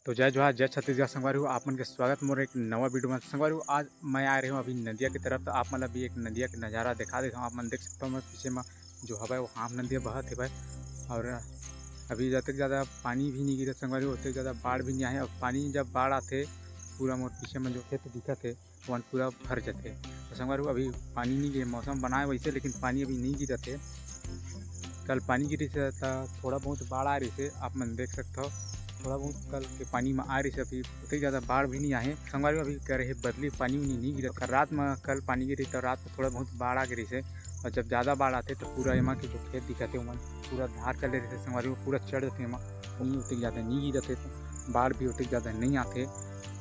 तो जय जोहार जय छत्तीसगढ़ संगवारी आप मन के स्वागत मोर एक नवा वीडियो में संगवारी आज मैं आ रही हूँ अभी नदिया की तरफ। तो आप मतलब भी एक नदिया का नज़ारा दिखा देता हूँ। आप मन देख सकते हो मैं पीछे में जो हवा है वो हाफ नदी बहत है भाई। और अभी जब तक ज़्यादा पानी भी नहीं गिरा संगवारी उतने ज़्यादा बाढ़ भी नहीं आए। और पानी जब बाढ़ आते पूरा मोर पीछे में जो खेत दिखा थे वहाँ पूरा भर जाते। तो संगवारी अभी पानी नहीं गिरे, मौसम बनाए वैसे लेकिन पानी अभी नहीं गिरा थे। कल पानी गिरी से थोड़ा बहुत बाढ़ आ रही से आप मन देख सकते हो। थोड़ा बहुत कल के पानी में आ रही से अभी उतनी ज़्यादा बाढ़ भी नहीं आए। संगवारी अभी कह रहे बदली पानी उनी नहीं गिरा। रात में कल पानी गिरी तो रात में थोड़ा बहुत बाढ़ आ गई से। और जब ज़्यादा बाढ़ आते तो पूरा एमा के जो खेत दिखाते वहाँ पूरा धार कर ले रहे थे। संगवारी पूरा चढ़ जाते एमा नहीं उतनी ज़्यादा नहीं गिरते तो बाढ़ भी उतनी ज़्यादा नहीं आते।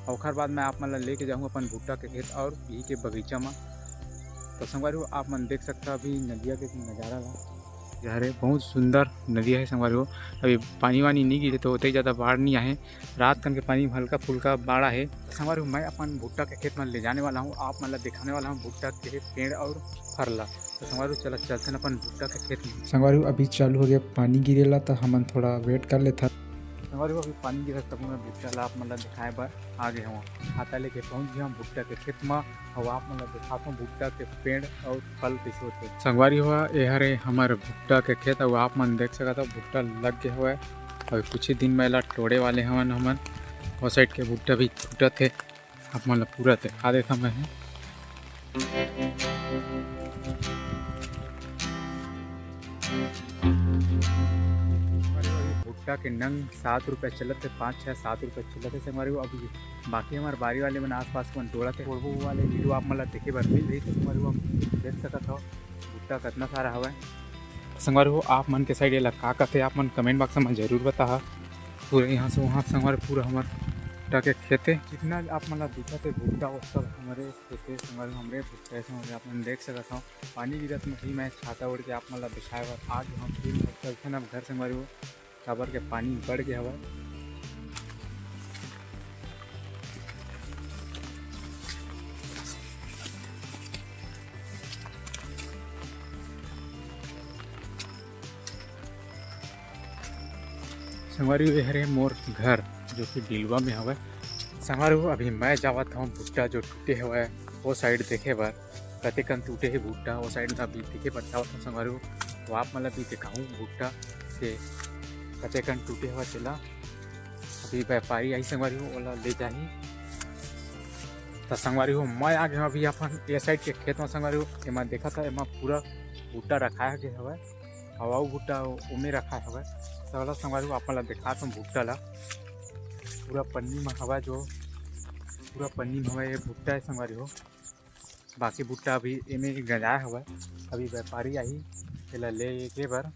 और बाद में आप मन लेके जाऊँगा अपन भुट्टा के खेत और यही के बगीचा में। तो संगवारी आप मन देख सकते हो अभी नदिया के नज़ारा है बहुत सुंदर नदी है संगवारी हो। अभी पानी वानी नहीं गिरे तो उतनी ज़्यादा बाढ़ नहीं आए। रात कन के पानी हल्का फुल्का बाढ़ है संगवारी हो। मैं अपन भुट्टा के खेत में ले जाने वाला हूँ, आप मतलब दिखाने वाला हूँ भुट्टा के पेड़ और फरला। तो संगवारी चला चलते हैं अपन भुट्टा के खेत में। संगवारी अभी चालू हो गया पानी गिरेला तो हम थोड़ा वेट कर लेता। संगवारी अभी पानी गिरा तब मैं भुट्टा ला आप मतलब दिखाए बार आगे हूँ खाता लेके पहुँच गया हूँ भुट्टा के खेत में। और आप मतलब दिखाता हूँ भुट्टा के पेड़ और फल कैसे होते संगवारी हुआ यह रे हमारे भुट्टा के खेत। और आप मन देख सकता भुट्टा लग गया हुआ है और कुछ ही दिन में ला तोड़े वाले हमन वो साइड के भुट्टा भी टूटा थे। आप मतलब पूरा दिखा देता मैं भुट्टा के नंग 7 रुपये चलत थे, 5-6-7 रुपये चलत थे संगवारी वो। अभी बाकी हमारे बारी वाले मन आसपास को तोड़ा थे वो वाले वीडियो आप मतलब देखे बार मिल रही थी संगवारी वो देख सकता था भुट्टा कितना सारा हवा है संगवारी हो। आप मन के साइड ये का थे आप मन कमेंट बॉक्स में जरूर बता। पूरे यहाँ से वहाँ संगवारी पूरा हमारे भुट्टा के खेते जितना आप मतलब दिखा थे भुट्टा वो सब हमारे खेते संगवारी हमारे भुट्टा ऐसे आप मन देख सकता हूँ। पानी गिरत में ही मैं छाता उड़ के आप मतलब बिछाए बार आज हम फिर चलते ना घर संगवारी हो काबर के पानी बढ़ गया हुआ। संगवारी हरे मोर घर जो कि डिलवा में हवा संगवारी हो। अभी मैं जावत हूँ भुट्टा जो टूटे हुआ है वो साइड देखे बार कते कन टूटे है भुट्टा वो साइड अभी देखे बार जावत हूँ संगवारी हो। तो आप मतलब भी दिखाऊँ भुट्टा के कते कन टूटे हुआ चला। अभी व्यापारी आई संगवारी हो ओला ले जाही। तो संगवारी हो मैं आ गया अभी अपन ये साइड के खेत में संगवारी हो। एमा देखा था एमा पूरा भुट्टा रखा गया हुआ हवा भुट्टा उमे रखा हुआ सवाल संगवारी हो। आप दिखा तुम भुट्टा ला पूरा पन्नी में हवा जो पूरा पन्नी में हवा ये भुट्टा है संगवारी हो। बाकी भुट्टा अभी इमे गंजाया हुआ है। अभी व्यापारी आई एला ले के बार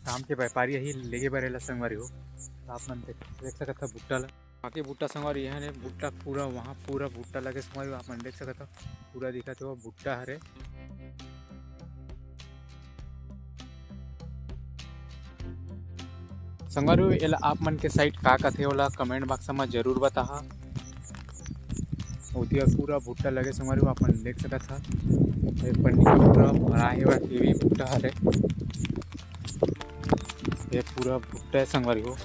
शाम के व्यापारी यही लेके बार एला संगवारी हो। तो आप मन देख सकता भुट्टा ला बाकी भुट्टा संगवारी यहाँ ने भुट्टा पूरा वहाँ पूरा भुट्टा लगे संगवारी आप मन देख सकता पूरा दिखा थे वो भुट्टा हरे। संगवारी एला आप मन के साइड का थे ओला कमेंट बॉक्स में जरूर बता। उदिया पूरा भुट्टा लगे संगवारी आप मन देख सकता था पन्नी पूरा भरा हुआ ये भी भुट्टा हरे। ये पूरा भुट्टा है संगवारी हो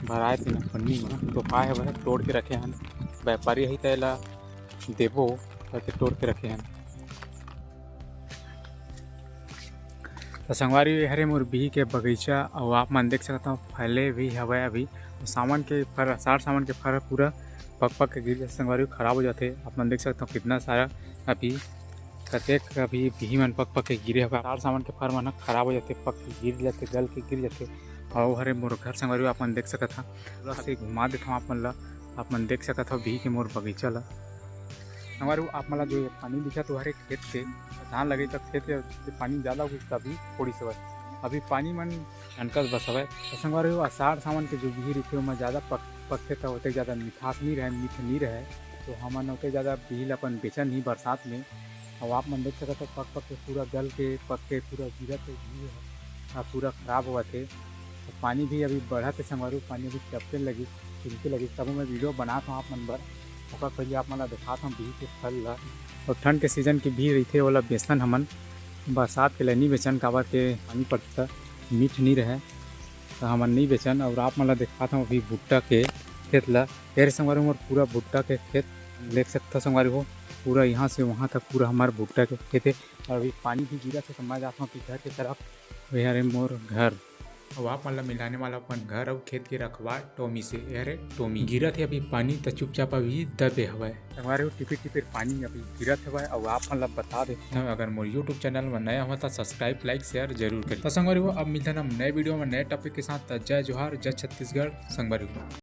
भराए थे ना पन्नी में तो पाए है तोड़ के रखे हैं व्यापारी ही तला देवो करके तोड़ के रखे हैं। तो संगवारी हरे मोर बिही के बगीचा और आप मन देख सकता हूँ फैले भी हवा अभी सामान के फर सार सामान के फर पूरा पक पक के गिर जाते संगवारी खराब हो जाते। आप मन देख सकता हूँ कितना सारा अभी कतेक अभी बिही मन पक पक के गिरे हुआ सार सामान के फर मन खराब हो जाते पक के गिर जाते गल के गिर जाते। और हरे मोर घर संगवारी आप मन देख सकता था पूरा से घुमा देता हूँ आप मन ला। आप मन देख सकता था बिही के मोर बगीचा ला संगवारी आप मन जो पानी दिखा तो हरे खेत से धान लगे तब खेत से पानी ज़्यादा हुई तभी थोड़ी से अभी पानी मन अनकस बस हवा। तो संगवारी आषाढ़ सावन के जो बिही रही वो ज़्यादा पकते था उतने ज़्यादा मिठास नहीं रहे मीठ नहीं रहे। तो हमन उतने ज़्यादा बिही अपन बेचन नहीं बरसात में। और आप मन देख सकते पक पक के पूरा गल के पक के पूरा गिरा थे पूरा ख़राब हुआ थे। तो पानी भी अभी बढ़ा थे संगवारी पानी अभी टपके लगी छिलके लगी तब मैं वीडियो बनाता हूँ आप मन बर ओका पहले आप मन दिखाता हूँ बिही के फल ला। और ठंड के सीजन की भी रही थे वाला बेचन हमन बरसात के लिए नहीं बेचन काबर के पानी पड़ता मीठ नहीं रहे तो हमन नहीं बेचन। और आप मतलब दिखाता हूँ अभी भुट्टा के खेत ला। यार संगवारी मोर पूरा भुट्टा के खेत देख सकता संगवारी हो, पूरा यहाँ से वहाँ तक पूरा हमारा भुट्टा के खेत है। और अभी पानी भी गिरा था, समझ आता हूँ कि घर की तरफ यार है मोर घर। अब आप मतलब मिलाने वाला अपन घर और खेत के रखवा टोमी से, यार टोमी गिरत है अभी पानी तो चुपचाप अभी दबे हवा हमारे टिपिर टिपिर पानी अभी गिरत हवा। और आप मतलब बता दे अगर मोर यूट्यूब चैनल में नया हुआ तो सब्सक्राइब लाइक शेयर जरूर करें। तो संगवारी हो अब मिलते हैं हम नए वीडियो में नए टॉपिक के साथ। जय जोहार, जय छत्तीसगढ़ संगवारी हो।